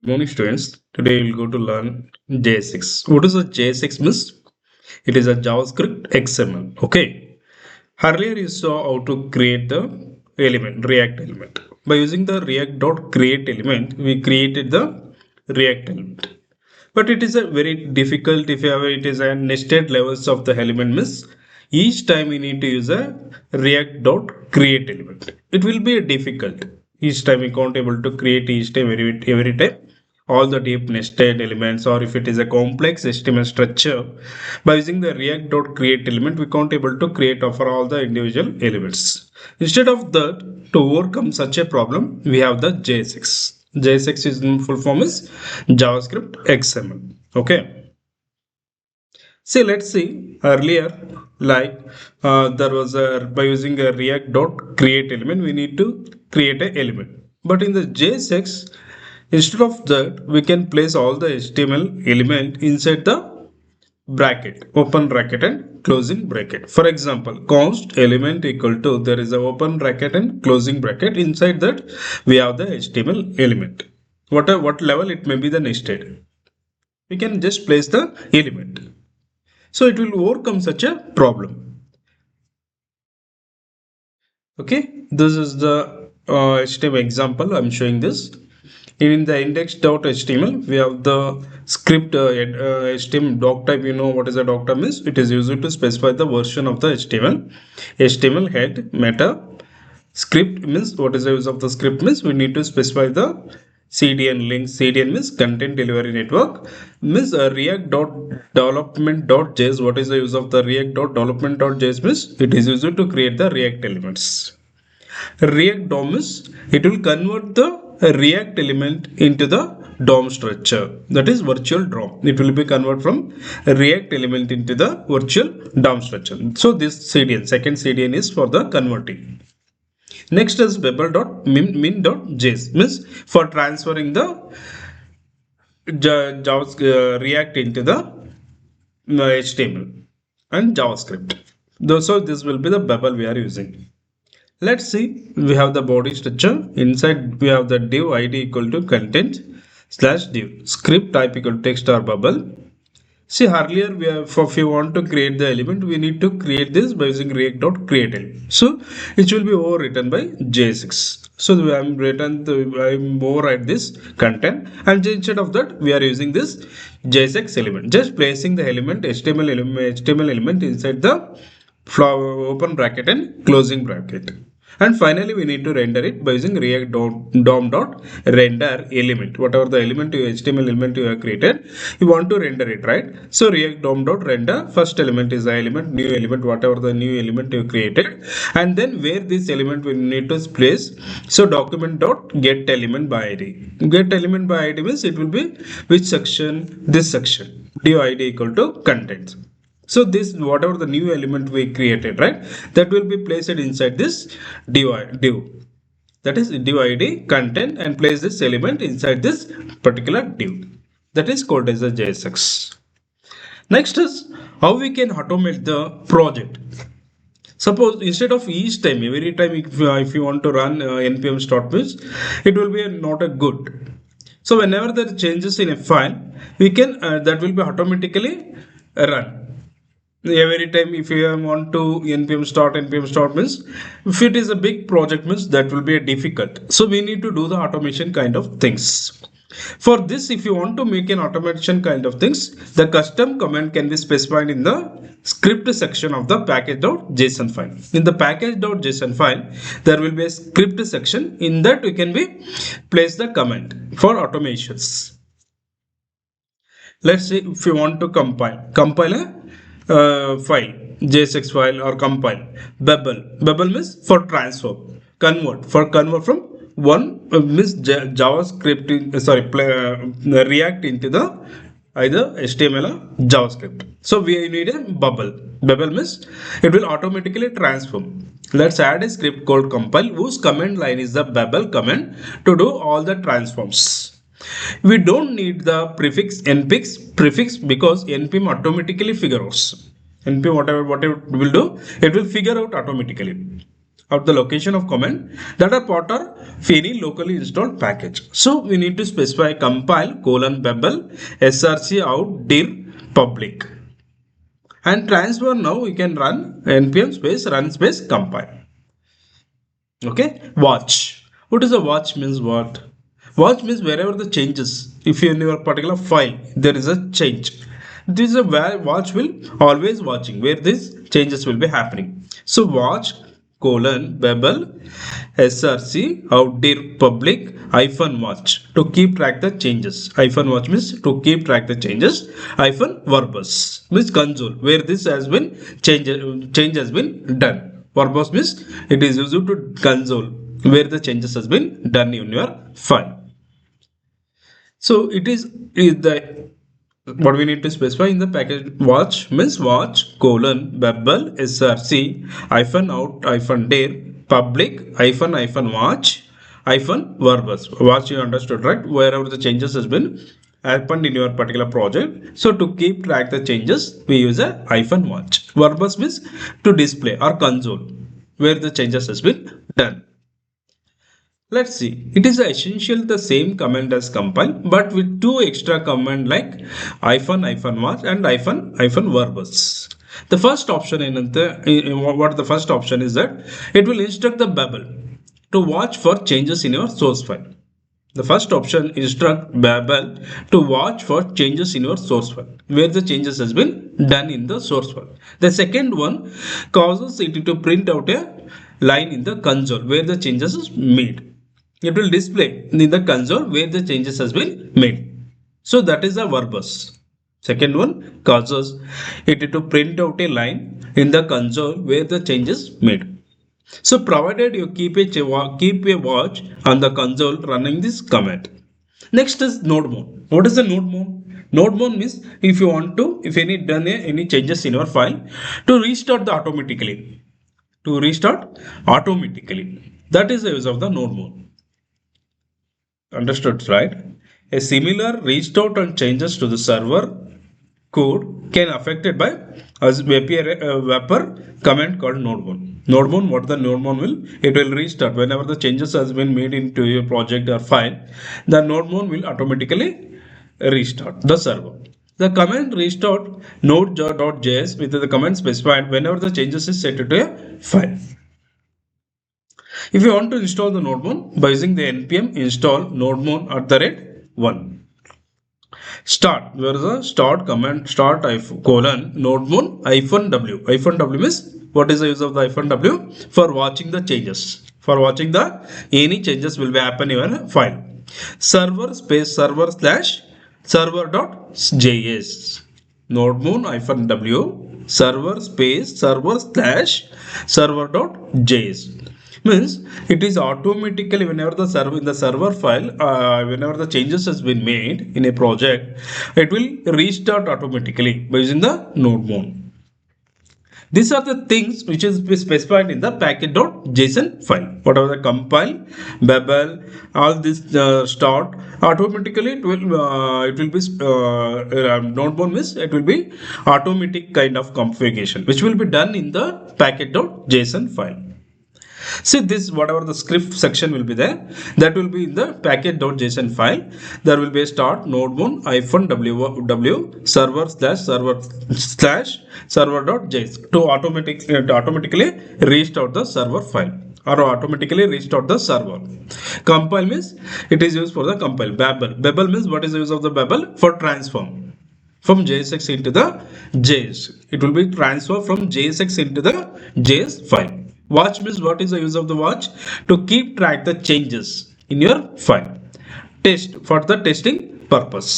Morning students, today we'll go to learn JSX. What is a JSX means? It is a JavaScript XML. Okay. Earlier you saw how to create the element, React element. By using the React.create element, we created the React element. But it is a very difficult if you have it is a nested levels of the element means each time we need to use a React.create element. It will be difficult. Each time we can't able to create each time every time all the deep nested elements, or if it is a complex HTML structure, by using the React.create element we can't able to create for all the individual elements. Instead of that, to overcome such a problem, we have the JSX. JSX is in full form is JavaScript XML. Okay. See, let's see earlier, like there was a by using a React.create element, we need to create an element. But in the JSX, instead of that, we can place all the HTML element inside the bracket, open bracket and closing bracket. For example, const element equal to, there is a open bracket and closing bracket. Inside that we have the HTML element. What level it may be the nested. We can just place the element. So it will overcome such a problem. Okay, this is the HTML example. I'm showing this. In the index.html, we have the script HTML doc type. You know what is a doc type means? It is used to specify the version of the HTML. HTML head meta. Script means what is the use of the script means we need to specify the CDN link. CDN means content delivery network. Means React.development.js. What is the use of the React.development.js means it is used to create the React elements. React DOM is it will convert the React element into the DOM structure, that is virtual DOM. It will be converted from React element into the virtual DOM structure. So this CDN, second CDN is for the converting. Next is bebel.min.js means for transferring the React into the HTML and JavaScript. So this will be the bebel we are using. Let's see, we have the body structure. Inside we have the div id equal to content slash div, script type equal to text or bubble. See, earlier we have, if you want to create the element, we need to create this by using react.create element. So it will be overwritten by JSX. So I'm overwrite this content, and instead of that we are using this JSX element, just placing the element HTML element inside the open bracket and closing bracket. And finally we need to render it by using react dom.render element. Whatever the element HTML element you have created, you want to render it, right? So react dom.render, first element is the element, new element, whatever the new element you created, and then where this element we need to place. So document.get element by id. Get element by id means it will be which section, this section, div id equal to content. So this whatever the new element we created, right, that will be placed inside this div, that is div id content, and place this element inside this particular div, that is called as a JSX. Next is how we can automate the project. Suppose instead of each time, every time if you want to run npm start means it will be not a good. So whenever there are changes in a file, we can that will be automatically run. Every time if you want to npm start means if it is a big project means that will be a difficult. So we need to do the automation kind of things. For this, if you want to make an automation kind of things, the custom command can be specified in the script section of the package.json file. In the package.json file, there will be a script section. In that we can be place the command for automations. Let's say if you want to compile a file, JSX file, or compile bebel means for transform, convert from one means JavaScript React into the either HTML or JavaScript. So we need a bebel means it will automatically transform. Let's add a script called compile whose command line is the bebel command to do all the transforms. We don't need the prefix because npm automatically figure out. npm whatever it will do, it will figure out automatically. of the location of command that are part of any locally installed package. So we need to specify compile :babel src out dir public. And transfer, now we can run npm space run space compile. Okay, watch. What is a watch means what? Watch means wherever the changes. If in your particular file there is a change, this is a where watch will always watching where these changes will be happening. So watch :babel src out dir public -watch to keep track the changes. -watch means to keep track the changes. -verbose means console where this has been change has been done. Verbose means it is used to console where the changes has been done in your file. So it is the what we need to specify in the package. Watch means watch :babel src -out -dir public -watch -verbose. Watch, you understood, right? Wherever the changes has been happened in your particular project. So to keep track the changes, we use a -watch. Verbose means to display or console where the changes has been done. Let's see. It is essentially the same command as compile, but with two extra command like -watch and -verbose. The first option what the first option is that it will instruct the Babel to watch for changes in your source file. The first option instruct Babel to watch for changes in your source file where the changes has been done in the source file. The second one causes it to print out a line in the console where the changes is made. It will display in the console where the changes has been made. So that is a verbose. Second one causes it to print out a line in the console where the changes made. So provided you keep a watch on the console running this command. Next is node mode. What is the node mode? Node mode means if you want to, if any changes in your file, to restart the automatically. To restart automatically. That is the use of the node mode. Understood, right? A similar restart and changes to the server code can affected by a wrapper command called node mode. Node mode, what the node mode will? It will restart whenever the changes has been made into your project or file. The node mode will automatically restart the server. The command restart node.js with the command specified whenever the changes is set to a file. If you want to install the nodemon by using the npm install nodemon @1. Start, where is the start command? Start nodemon -w. -w means what is the use of the -w? For watching the changes. For watching the any changes will be happen in your file. Server space server slash server.js. Nodemon -w server space server slash server.js. Means it is automatically whenever the server in the server file whenever the changes has been made in a project, it will restart automatically by using the node mode. These are the things which is specified in the package.json file. Whatever the compile, babel, all this start automatically, it will be node mode means it will be automatic kind of configuration which will be done in the package.json file. See this, whatever the script section will be there, that will be in the package.json file. There will be a start nodemon -w server slash server.js to automatically restart the server file or automatically restart the server. Compile means it is used for the compile. Babel means what is the use of the Babel? For transform from JSX into the JS. It will be transfer from JSX into the JS file. Watch means what is the use of the watch? To keep track the changes in your file. Test, for the testing purpose.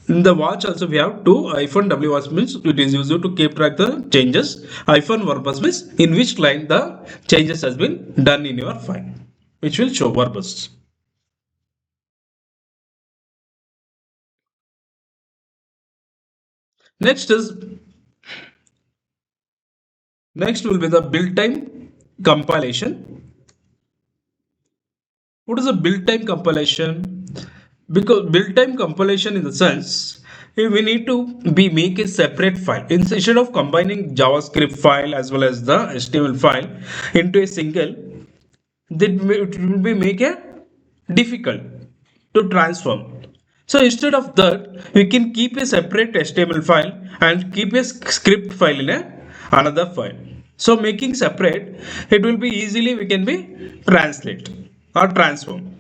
In the watch also we have two -w watch means it is used to keep track the changes. -verbose means in which line the changes has been done in your file, which will show verbose. Next will be the build time compilation. What is a build time compilation? Because build time compilation in the sense we need to make a separate file instead of combining JavaScript file as well as the HTML file into a single. It will be make a difficult to transform. So instead of that, we can keep a separate HTML file and keep a script file in another file. So making separate, it will be easily we can be translate or transform.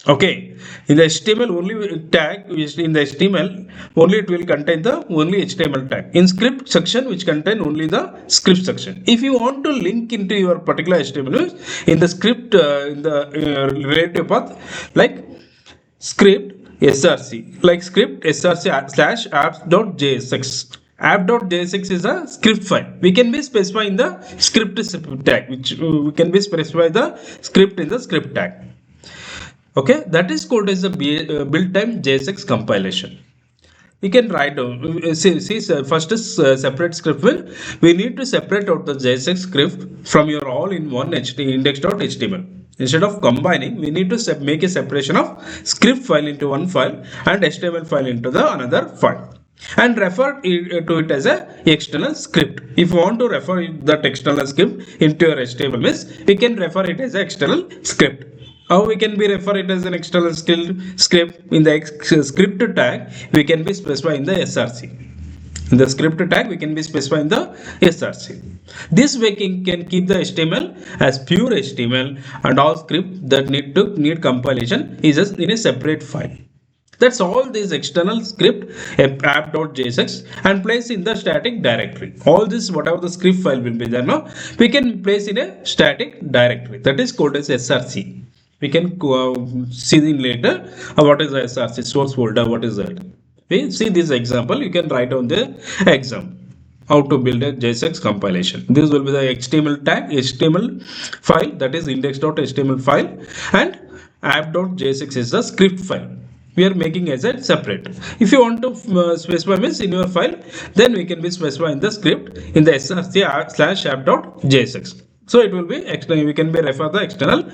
Okay, in the HTML only tag, in the HTML only it will contain the only HTML tag. In script section, which contain only the script section. If you want to link into your particular HTML in the script in the relative path, like script src, like script src slash apps.jsx. App.jsx is a script file. We can be specifying the script tag, which we can be specify the script in the script tag. Okay, that is called as a build time JSX compilation. We can write down, first is separate script file. We need to separate out the JSX script from your all in one index.html. Instead of combining, we need to make a separation of script file into one file and HTML file into the another file, and refer to it as a external script. If you want to refer that external script into your HTML, we can refer it as an external script. How we can be refer it as an external script in the script tag, we can be specifying the src. In the script tag, we can be specifying the src. This way can keep the HTML as pure HTML, and all script that need compilation is in a separate file. That's all this external script app.jsx and place in the static directory. All this, whatever the script file will be there now, we can place in a static directory. That is called as src. We can see later what is the src source folder, what is that. We see this example, you can write down the example how to build a JSX compilation. This will be the HTML tag, HTML file, that is index.html file, and app.jsx is the script file. We are making as a separate. If you want to specify this in your file, then we can be specifying the script in the src slash app.jsx. So it will be external. We can be refer the external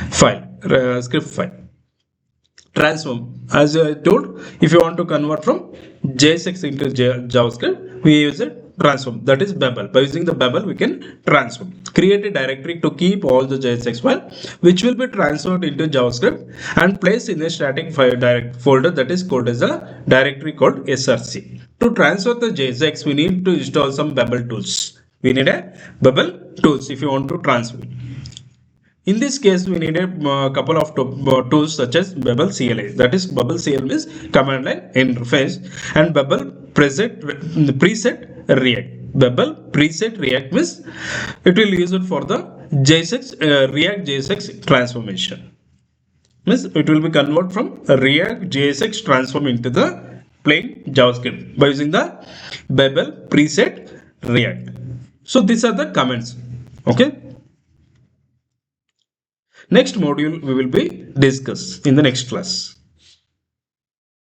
file, script file. Transform, as I told, if you want to convert from JSX into JavaScript, we use a transform, that is Babel. By using the Babel, we can transform. Create a directory to keep all the JSX file, which will be transferred into JavaScript and placed in a static file direct folder that is called as a directory called src. To transfer the JSX, we need to install some Babel tools. We need a Babel tools if you want to transfer. In this case, we need a couple of tools such as Babel CLI. That is, Babel CLI means command line interface, and Babel preset React. Babel preset React means it will use it for the JSX React JSX transformation. Means it will be convert from React JSX transform into the plain JavaScript by using the Babel preset React. So these are the comments. Okay. Next module we will be discuss in the next class.